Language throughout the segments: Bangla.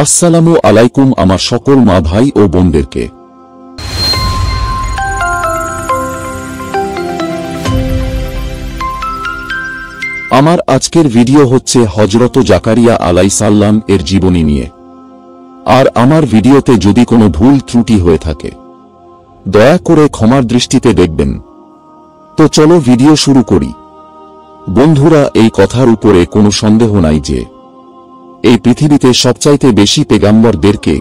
আসসালামু আলাইকুম আমার সকল মা ভাই ও বোনদেরকে। আমার আজকের ভিডিও হচ্ছে হযরত জাকারিয়া আলাইহিসসালাম এর জীবনী নিয়ে। আর আমার ভিডিওতে যদি কোনো ভুল ত্রুটি হয়ে থাকে দয়া করে ক্ষমার দৃষ্টিতে দেখবেন। তো চলো ভিডিও শুরু করি। বন্ধুরা, এই কথার উপরে কোনো সন্দেহ নাই যে এই পৃথিবীতে সবচাইতে বেশি পেগাম্বরদেরকে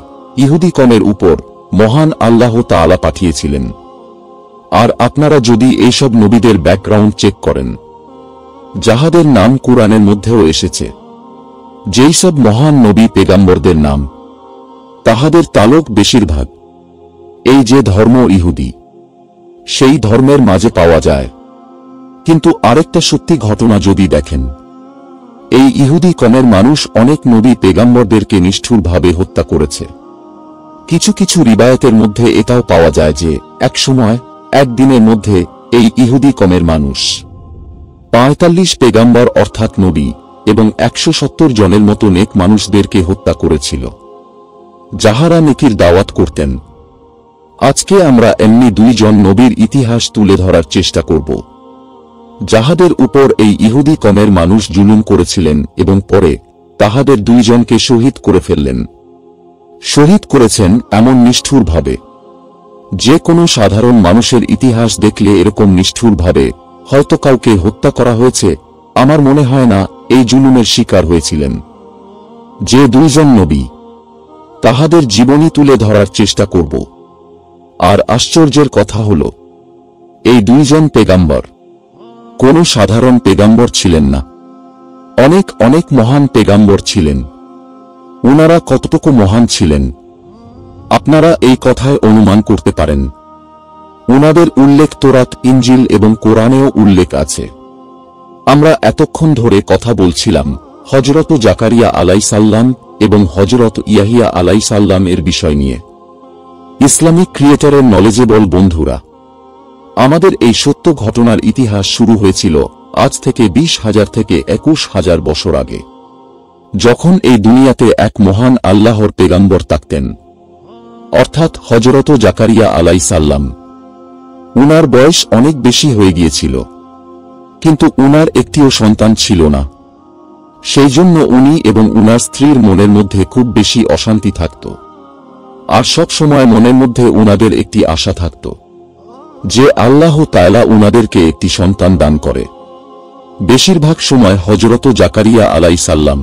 ইহুদি কমের উপর মহান আল্লাহ তাআলা পাঠিয়েছিলেন। আর আপনারা যদি এইসব নবীদের ব্যাকগ্রাউন্ড চেক করেন, যাহাদের নাম কুরআনের মধ্যেও এসেছে, যেই সব মহান নবী পেগাম্বরদের নাম, তাহাদের তালুক বেশিরভাগ এই যে ধর্ম ইহুদি, সেই ধর্মের মাঝে পাওয়া যায়। কিন্তু আরেকটা সত্যি ঘটনা যদি দেখেন, এই ইহুদি কমের মানুষ অনেক নবী পেগাম্বরদেরকে নিষ্ঠুরভাবে হত্যা করেছে। কিছু কিছু রিবায়াতের মধ্যে এটাও পাওয়া যায় যে একসময় একদিনের মধ্যে এই ইহুদি কমের মানুষ ৪৫ পেগাম্বর অর্থাৎ নবী এবং ১৭০ জনের মতো নেক মানুষদেরকে হত্যা করেছিল, যাহারা নেকির দাওয়াত করতেন। আজকে আমরা এমনি ২ জন নবীর ইতিহাস তুলে ধরার চেষ্টা করব, যাহাদের উপর এই ইহুদি কমের মানুষ জুলুম করেছিলেন এবং পরে তাহাদের ২ জনকে শহীদ করে ফেললেন। শহীদ করেছেন এমন নিষ্ঠুরভাবে যে কোনো সাধারণ মানুষের ইতিহাস দেখলে এরকম নিষ্ঠুরভাবে হয়তো কাউকে হত্যা করা হয়েছে আমার মনে হয় না এই জুলুমের শিকার হয়েছিলেন। যে ২ জন নবী, তাহাদের জীবনী তুলে ধরার চেষ্টা করব। আর আশ্চর্যের কথা হল, এই ২ জন পেগাম্বর কোনো সাধারণ পেগাম্বর ছিলেন না, অনেক অনেক মহান পেগাম্বর ছিলেন। ওনারা কতটুকু মহান ছিলেন আপনারা এই কথায় অনুমান করতে পারেন। ওনাদের উল্লেখ তোরাত, ইনজিল এবং কোরআনেও উল্লেখ আছে। আমরা এতক্ষণ ধরে কথা বলছিলাম হযরত জাকারিয়া আলাইহিসসালাম এবং হযরত ইয়াহিয়া আলাইহিসসালাম এর বিষয় নিয়ে। ইসলামিক ক্রিয়েটরের নলেজেবল বন্ধুরা, আমাদের এই সত্য ঘটনার ইতিহাস শুরু হয়েছিল আজ থেকে ২০,০০০ থেকে ২১,০০০ বছর আগে, যখন এই দুনিয়াতে এক মহান আল্লাহর পেগাম্বর থাকতেন, অর্থাৎ হযরত জাকারিয়া আলাইহিসসালাম। উনার বয়স অনেক বেশি হয়ে গিয়েছিল, কিন্তু উনার একটিও সন্তান ছিল না। সেই জন্য উনি এবং উনার স্ত্রীর মনের মধ্যে খুব বেশি অশান্তি থাকত। আর সব সময় মনের মধ্যে উনাদের একটি আশা থাকত যে আল্লাহ তাআলা উনাদেরকে একটি সন্তান দান করে। বেশিরভাগ সময় হযরত জাকারিয়া আলাইহিসসালাম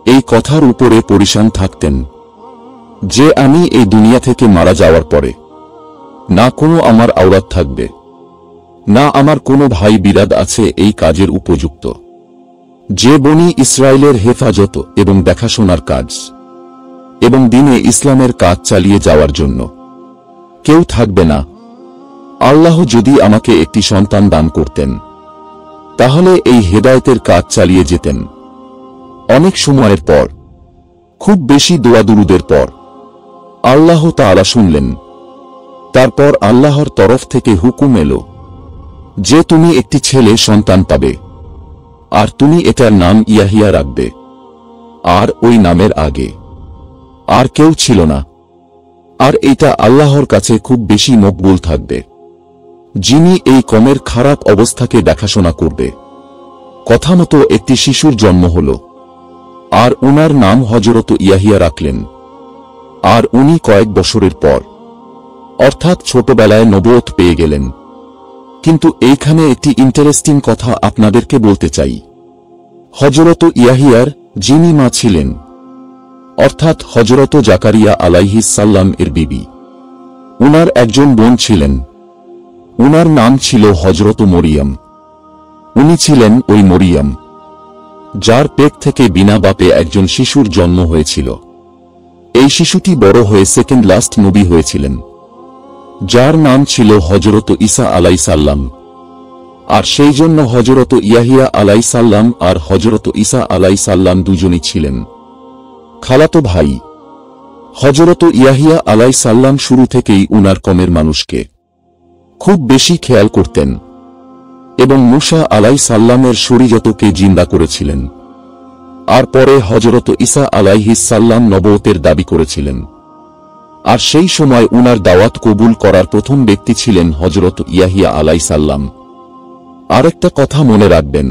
এই কথার উপরে পরিশান থাকতেন যে আমি এই দুনিয়া থেকে মারা যাওয়ার পরে না কোনো আমার আওলাদ থাকবে, না আমার কোনো ভাই বিরাদ আছে এই কাজের উপযুক্ত, যে বনি ইসরায়েলের হেফাজত এবং দেখাশোনার কাজ এবং দিনে ইসলামের কাজ চালিয়ে যাওয়ার জন্য কেউ থাকবে না। আল্লাহ যদি আমাকে একটি সন্তান দান করতেন, তাহলে এই হেদায়েতের কাজ চালিয়ে যেতেন। অনেক সময়ের পর, খুব বেশি দোয়া দুরুদের পর আল্লাহ তাআলা শুনলেন। তারপর আল্লাহর তরফ থেকে হুকুম এলো যে তুমি একটি ছেলে সন্তান পাবে, আর তুমি এটার নাম ইয়াহিয়া রাখবে। আর ওই নামের আগে আর কেউ ছিল না। আর এটা আল্লাহর কাছে খুব বেশি মকবুল থাকবে, যিনি এই কমের খারাপ অবস্থাকে দেখাশোনা করবে। কথা মতো একটি শিশুর জন্ম হল, আর উনার নাম হযরত ইয়াহিয়া রাখলেন। আর উনি কয়েক বছরের পর, অর্থাৎ ছোটবেলায় নবুয়ত পেয়ে গেলেন। কিন্তু এইখানে একটি ইন্টারেস্টিং কথা আপনাদেরকে বলতে চাই। হযরত ইয়াহিয়ার যিনি মা ছিলেন, অর্থাৎ হযরত জাকারিয়া আলাইহিসসালাম এর বিবি, উনার একজন বোন ছিলেন। উনার নাম ছিল হযরত মরিয়ম। উনি ছিলেন ওই মরিয়ম যার পেট থেকে বিনা বাপে একজন শিশুর জন্ম হয়েছিল। এই শিশুটি বড় হয়ে সেকেন্ড লাস্ট নবী হয়েছিলেন, যার নাম ছিল হযরত ঈসা আলাইহিসসালাম। আর সেই জন্য হযরত ইয়াহিয়া আলাইহিসসালাম আর হযরত ঈসা আলাইহিসসালাম দুজনই ছিলেন খালাতো ভাই। হযরত ইয়াহিয়া আলাইহিসসালাম শুরু থেকেই উনার কমের মানুষকে খুব বেশি খেয়াল করতেন এবং মূসা আলাইহিসসালামের শরীয়তকে জিন্দা করেছিলেন। আর পরে হযরত ঈসা আলাইহিস সাল্লাম নবুয়তের দাবি করেছিলেন। আর সেই সময় উনার দাওয়াত কবুল করার প্রথম ব্যক্তি ছিলেন হযরত ইয়াহিয়া আলাইহিস সাল্লাম। আরেকটা কথা মনে রাখবেন,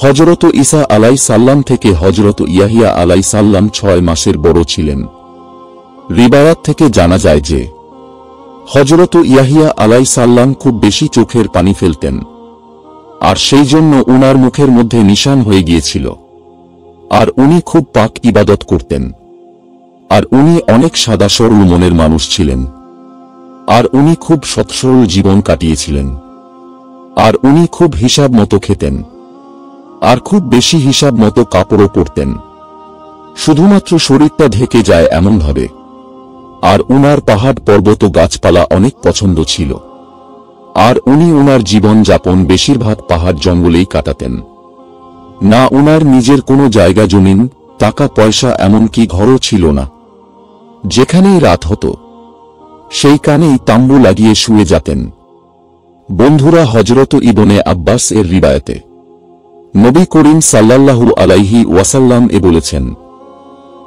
হযরত ঈসা আলাইহিস সাল্লাম থেকে হযরত ইয়াহিয়া আলাইহিস সাল্লাম 6 মাসের বড় ছিলেন। রিবায়াত থেকে জানা যায় যে হযরত ইয়াহিয়া আলাইহিস সাল্লাম খুব বেশি চোখের পানি ফেলতেন, আর সেই জন্য উনার মুখের মধ্যে নিশান হয়ে গিয়েছিল। আর উনি খুব পাক ইবাদত করতেন। আর উনি অনেক সাদা সরল মনের মানুষ ছিলেন। আর উনি খুব সৎসরল জীবন কাটিয়েছিলেন। আর উনি খুব হিসাব মতো খেতেন। আর খুব বেশি হিসাব মতো কাপড়ও পরতেন, শুধুমাত্র শরীরটা ঢেকে যায় এমনভাবে। আর উনার পাহাড় পর্বত গাছপালা অনেক পছন্দ ছিল। আর উনি উনার জীবন যাপন বেশিরভাগ পাহাড় জঙ্গলেই কাটাতেন। না উনার নিজের কোনো জায়গা জমিন, টাকা পয়সা এমনকি ঘরও ছিল না। যেখানেই রাত হতো সেইখানেই তাম্বু লাগিয়ে শুয়ে যেতেন। বন্ধুরা, হযরত ইবনে আব্বাস এর রিবায়াতে নবী করিম সাল্লাল্লাহু আলাইহি ওয়াসাল্লাম বলেছেন,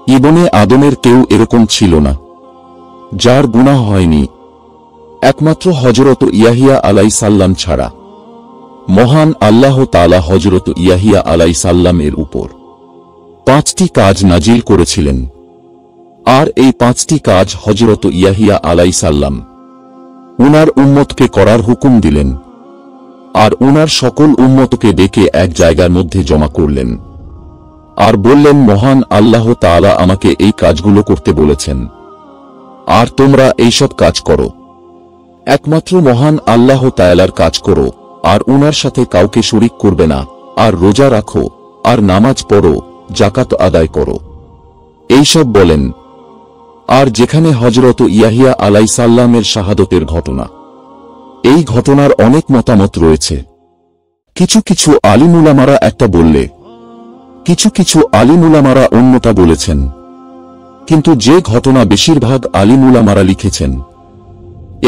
ইবনে আদমের কেউ এরকম ছিল না যার গুনাহ হয়নি, একমাত্র হযরত ইয়াহিয়া আলাইহিস সাল্লাম ছাড়া। মহান আল্লাহ তাআলা হযরত ইয়াহিয়া আলাইহিস সাল্লাম এর উপর 5টি কাজ নাজিল করেছিলেন। আর এই 5টি কাজ হযরত ইয়াহিয়া আলাইহিস সাল্লাম উনার উম্মতকে করার হুকুম দিলেন। আর উনার সকল উম্মতকে ডেকে এক জায়গার মধ্যে জমা করলেন। আর বললেন, মহান আল্লাহ তাআলা আমাকে এই কাজগুলো করতে বলেছেন, আর তোমরা এইসব কাজ করো। একমাত্র মহান আল্লাহ তাআলার কাজ করো, আর উনার সাথে কাউকে শরীক করবে না। আর রোজা রাখো, আর নামাজ পড়ো, যাকাত আদায় করো, এইসব বলেন। আর যেখানে হযরত ইয়াহিয়া আলাইহিস সাল্লামের শাহাদতের ঘটনা, এই ঘটনার অনেক মতামত রয়েছে। কিছু কিছু আলিম উলামারা একটা বললে, কিছু কিছু আলিম উলামারা অন্যটা বলেছেন। কিন্তু যে ঘটনা বেশিরভাগ আলিম উলামারা লিখেছেন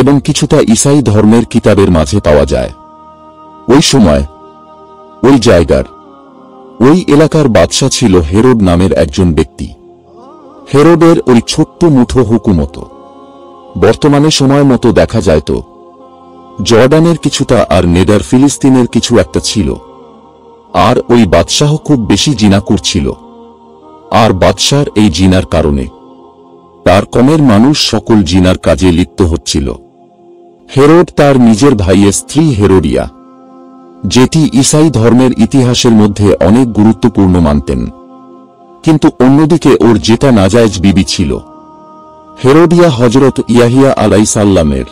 এবং কিছুটা ঈসাই ধর্মের কিতাবের মাঝে পাওয়া যায়, ওই সময় ওই জায়গার ওই এলাকার বাদশা ছিল হেরোদ নামের একজন ব্যক্তি। হেরোদের ওই ছোট্ট মুঠো হুকুমত বর্তমানে সময় মতো দেখা যায় তো জর্ডানের কিছুটা আর নেদার ফিলিস্তিনের কিছু একটা ছিল। আর ওই বাদশাহ খুব বেশি জিনা করছিল। আর বাদশার এই জিনার কারণে তার কমের মানুষ সকল জিনার কাজে লিপ্ত হচ্ছিল। হেরোদ তার নিজের ভাইয়ের স্ত্রী হেরোডিয়া, যেটি ঈসাই ধর্মের ইতিহাসের মধ্যে অনেক গুরুত্বপূর্ণ মানতেন, কিন্তু অন্যদিকে ওর যেটা নাজায়েজ বিবি ছিল। হেরোডিয়া হযরত ইয়াহিয়া আলাইহিস সাল্লামের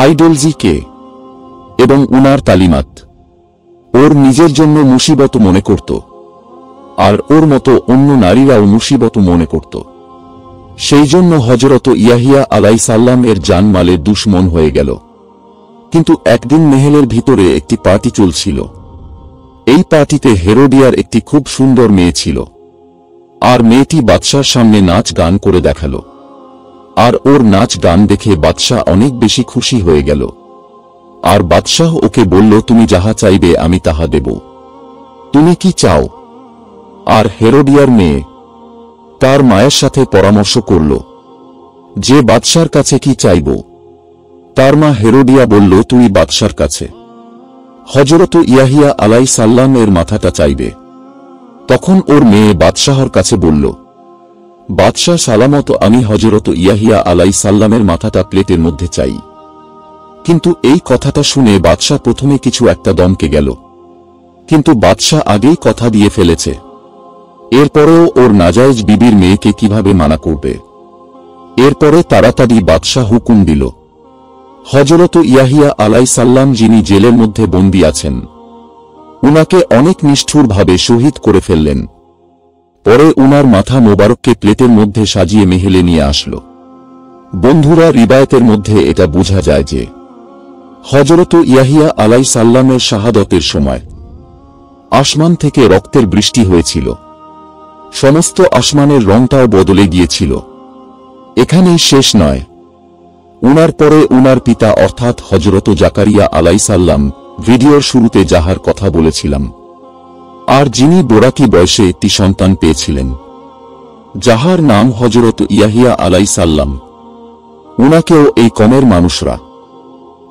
আইডলজিকে এবং উনার তালিমাত ওর নিজের জন্য মুসিবত মনে করত, আর ওর মতো অন্য নারীরাও মুসিবত মনে করত। সেই জন্য হযরত ইয়াহিয়া আলাইহিস সাল্লাম এর জানমালের দুশমন হয়ে গেল। কিন্তু একদিন মেহেলের ভিতরে একটি পার্টি চলছিল। এই পার্টিতে হেরোডিয়ার একটি খুব সুন্দর মেয়ে ছিল। আর মেয়েটি বাদশার সামনে নাচ গান করে দেখালো। আর ওর নাচ গান দেখে বাদশাহ অনেক বেশি খুশি হয়ে গেল। আর বাদশাহ ওকে বলল, তুমি যাহা চাইবে আমি তাহা দেব, তুমি কি চাও? আর হেরোডিয়ার মেয়ে তার মায়ের সাথে পরামর্শ করল যে বাদশার কাছে কি চাইব। তার মা হেরোডিয়া বলল, তুমি বাদশার কাছে হযরত ইয়াহিয়া আলাইহিস সাল্লাম এর মাথাটা চাইবে। তখন ওর মেয়ে বাদশাহর কাছে বলল, বাদশাহ সালামত, আমি হযরত ইয়াহিয়া আলাইহিস সাল্লামের মাথাটা প্লেটের মধ্যে চাই। কিন্তু এই কথাটা শুনে বাদশাহ প্রথমে কিছু একটা দমকে গেল, কিন্তু বাদশাহ আগেই কথা দিয়ে ফেলেছে। এরপরেও ওর নাজায়েজ বিবির মেয়েকে কিভাবে মানা করবে। এরপরে তাড়াতাড়ি বাদশাহ হুকুম দিল, হযরত ইয়াহিয়া আলাইহিস সাল্লাম যিনি জেলের মধ্যে বন্দী আছেন, উনাকে অনেক নিষ্ঠুরভাবে শহীদ করে ফেললেন। পরে উনার মাথা মোবারককে প্লেটের মধ্যে সাজিয়ে মেহেলে নিয়ে আসলো। বন্ধুরা, রিবায়াতের মধ্যে এটা বোঝা যায় যে হযরত ইয়াহিয়া আলাইহিস সাল্লামের শাহাদতের সময় আসমান থেকে রক্তের বৃষ্টি হয়েছিল। সমস্ত আসমানের রংটাও বদলে গিয়েছিল। এখানেই শেষ নয়, উনার পরে উনার পিতা অর্থাৎ হযরত জাকারিয়া আলাইহিস সাল্লাম, ভিডিওর শুরুতে যাহার কথা বলেছিলাম, আর যিনি বোরাকি বয়সে একটি সন্তান পেয়েছিলেন, যাহার নাম হযরত ইয়াহিয়া আলাইহিসসালাম, উনাকেও এই কমের মানুষরা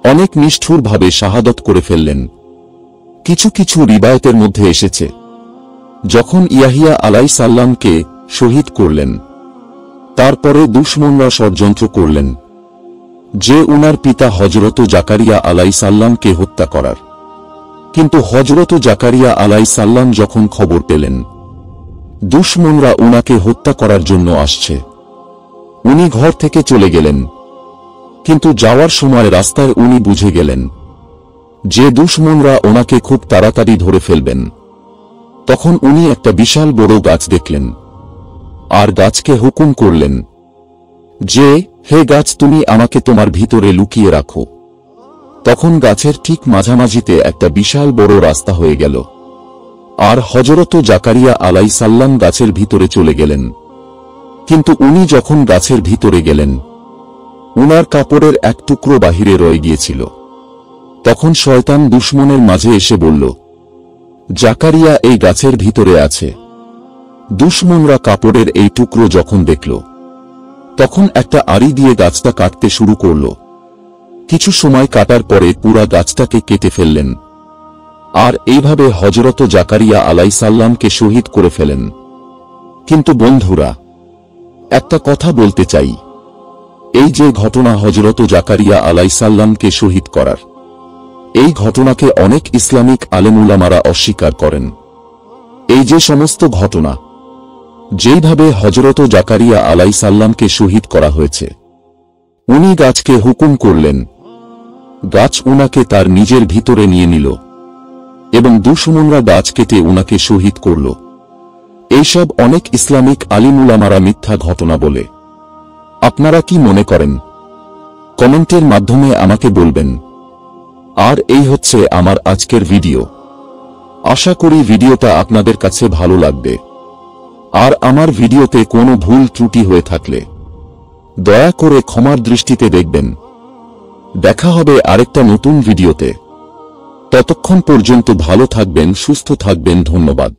অনেক নিষ্ঠুরভাবে শাহাদত করে ফেললেন। কিছু কিছু রিবায়াতের মধ্যে এসেছে, যখন ইয়াহিয়া আলাইহিসসালামকে শহীদ করলেন, তারপরে দুশমনরা ষড়যন্ত্র করলেন যে উনার পিতা হযরত জাকারিয়া আলাইহিসসালামকে হত্যা করার। কিন্তু হযরত জাকারিয়া আলাইহিসসালাম যখন খবর পেলেন দুশমনরা উনাকে হত্যা করার জন্য আসছে, উনি ঘর থেকে চলে গেলেন। কিন্তু যাওয়ার সময় রাস্তায় উনি বুঝে গেলেন যে দুশমনরা ওনাকে খুব তাড়াতাড়ি ধরে ফেলবেন। তখন উনি একটা বিশাল বড় গাছ দেখলেন, আর গাছকে হুকুম করলেন যে, হে গাছ, তুমি আমাকে তোমার ভিতরে লুকিয়ে রাখো। তখন গাছের ঠিক মাঝামাঝিতে একটা বিশাল বড় রাস্তা হয়ে গেল, আর হযরত জাকারিয়া আলাইহিসসালাম গাছের ভিতরে চলে গেলেন। কিন্তু উনি যখন গাছের ভিতরে গেলেন, উনার কাপড়ের এক টুকরো বাহিরে রয়ে গিয়েছিল। তখন শয়তান দুশমনের মাঝে এসে বলল, জাকারিয়া এই গাছের ভিতরে আছে। দুশমনরা কাপড়ের এই টুকরো যখন দেখল, তখন একটা আড়ি দিয়ে গাছটা কাটতে শুরু করল। কিছু সময় কাটার পরে পুরা গাছটাকে কেটে ফেললেন, আর এইভাবে হযরত জাকারিয়া আলাইহিসসালামকে শহীদ করে ফেলেন। কিন্তু বন্ধুরা, একটা কথা বলতে চাই, এই যে ঘটনা হযরত জাকারিয়া আলাইহিসসালামকে শহীদ করার, এই ঘটনাকে অনেক ইসলামিক আলেম উলামারা অস্বীকার করেন। এই যে সমস্ত ঘটনা, যেইভাবে হযরত জাকারিয়া আলাইহিসসালামকে শহীদ করা হয়েছে, উনি গাছকে হুকুম করলেন, গাছ উনাকে তার নিজের ভিতরে নিয়ে নিল, এবং দুশমনরা গাছ কেটে উনাকে শহীদ করল। এইসব অনেক ইসলামিক আলিম উলামারা মিথ্যা ঘটনা বলে। আপনারা কি মনে করেন? কমেন্টের মাধ্যমে আমাকে বলবেন। আর এই হচ্ছে আমার আজকের ভিডিও। আশা করি ভিডিওটা আপনাদের কাছে ভালো লাগবে। আর আমার ভিডিওতে কোনো ভুল ত্রুটি হয়ে থাকলে দয়া করে ক্ষমার দৃষ্টিতে দেখবেন। দেখা হবে আরেকটা নতুন ভিডিওতে। ততক্ষণ পর্যন্ত ভালো থাকবেন, সুস্থ থাকবেন। ধন্যবাদ।